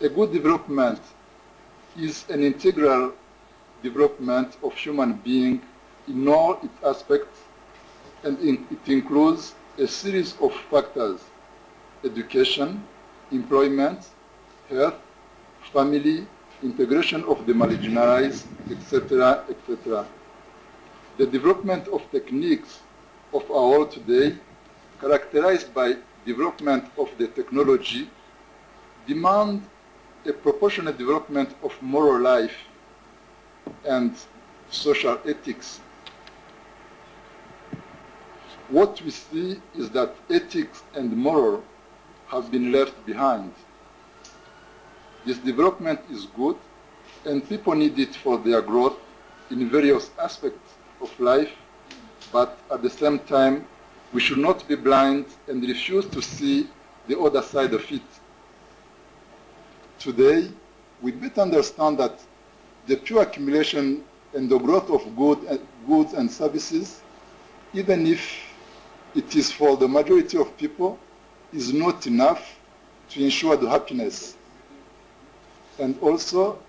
A good development is an integral development of human being in all its aspects, and it includes a series of factors: education, employment, health, family, integration of the marginalized, etc., etc. The development of techniques of our world today, characterized by development of the technology, demand a proportionate development of moral life and social ethics. What we see is that ethics and moral have been left behind. This development is good, and people need it for their growth in various aspects of life, but at the same time, we should not be blind and refuse to see the other side of it. Today, we better understand that the pure accumulation and the growth of goods and services, even if it is for the majority of people, is not enough to ensure the happiness. And also,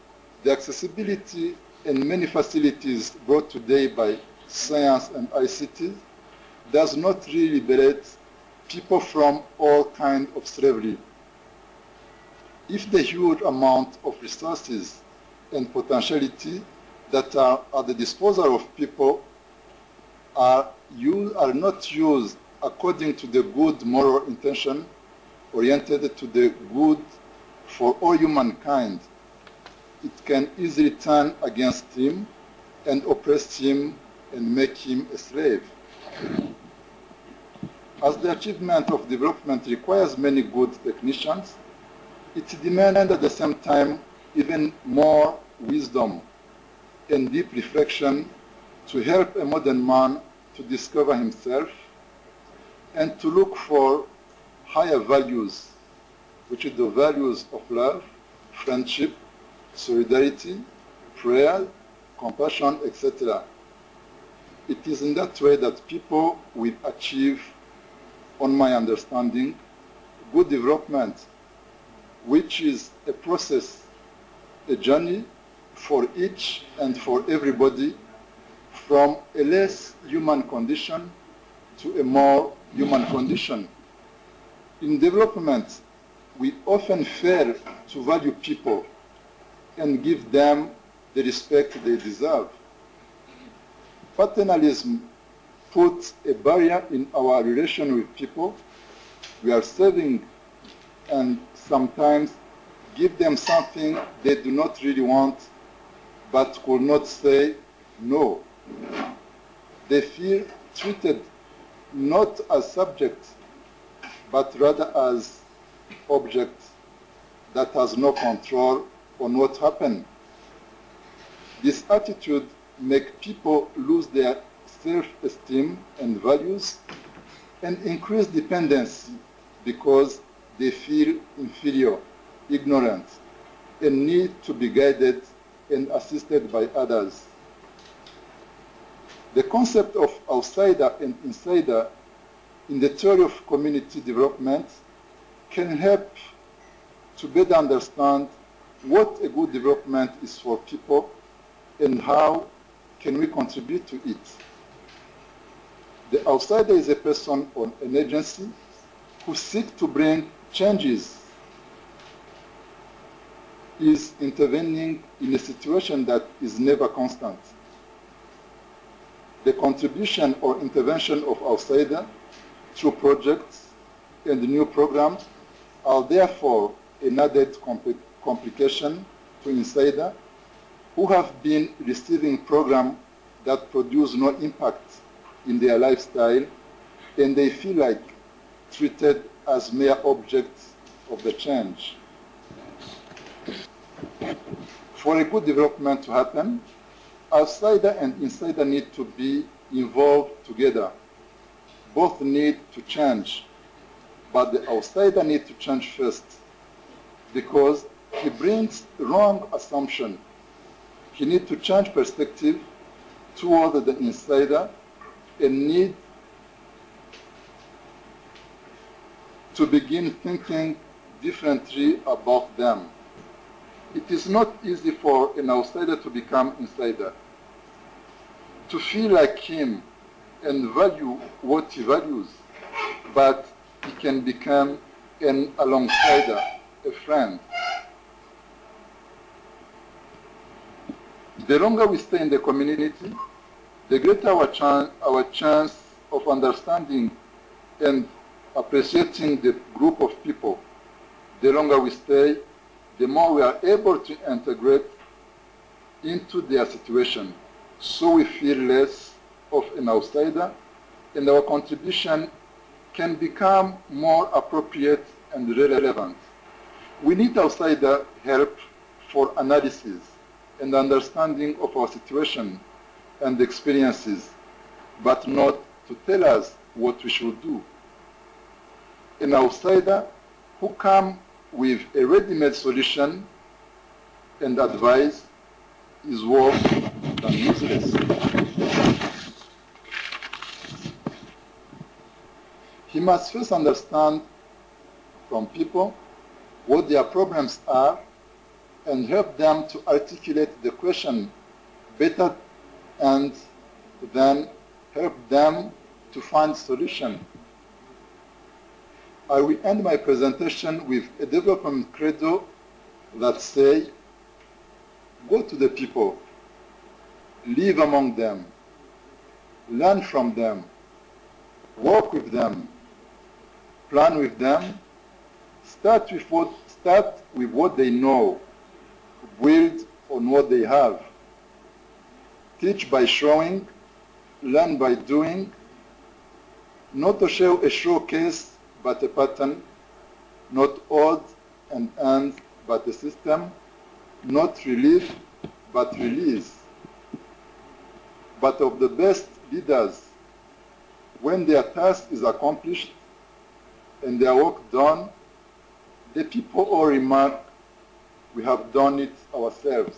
the accessibility and many facilities brought today by science and ICT does not really liberate people from all kinds of slavery. If the huge amount of resources and potentiality that are at the disposal of people are not used according to the good moral intention oriented to the good for all humankind, it can easily turn against him and oppress him and make him a slave. As the achievement of development requires many good technicians, it demands at the same time even more wisdom and deep reflection to help a modern man to discover himself and to look for higher values, which are the values of love, friendship, solidarity, prayer, compassion, etc. It is in that way that people will achieve, on my understanding, good development, which is a process, a journey for each and for everybody, from a less human condition to a more human condition. In development, we often fail to value people and give them the respect they deserve. Paternalism puts a barrier in our relation with people. We are serving and sometimes give them something they do not really want, but could not say no. They feel treated not as subjects, but rather as objects that has no control on what happened. This attitude makes people lose their self-esteem and values and increase dependency because they feel inferior, ignorant, and need to be guided and assisted by others. The concept of outsider and insider in the theory of community development can help to better understand what a good development is for people and how can we contribute to it. The outsider is a person or an agency who seeks to bring changes, is intervening in a situation that is never constant. The contribution or intervention of outsider through projects and new programs are therefore an added complication to insider who have been receiving programs that produce no impact in their lifestyle, and they feel like treated as mere objects of the change. For a good development to happen, outsider and insider need to be involved together. Both need to change, but the outsider needs to change first because he brings wrong assumption. He needs to change perspective toward the insider and need to begin thinking differently about them. It is not easy for an outsider to become insider, to feel like him and value what he values, but he can become an alongsider, a friend. The longer we stay in the community, the greater our chance of understanding and appreciating the group of people. The longer we stay, the more we are able to integrate into their situation, so we feel less of an outsider, and our contribution can become more appropriate and relevant. We need outsider help for analysis and understanding of our situation and experiences, but not to tell us what we should do. An outsider who comes with a ready-made solution and advice is worse than useless. He must first understand from people what their problems are and help them to articulate the question better, and then help them to find solution. I will end my presentation with a development credo that say, go to the people, live among them, learn from them, work with them, plan with them, start with what they know, build on what they have, teach by showing, learn by doing, not to show a showcase but a pattern, not odd and end but a system, not relief but release. But of the best leaders, when their task is accomplished and their work done, the people all remark, we have done it ourselves.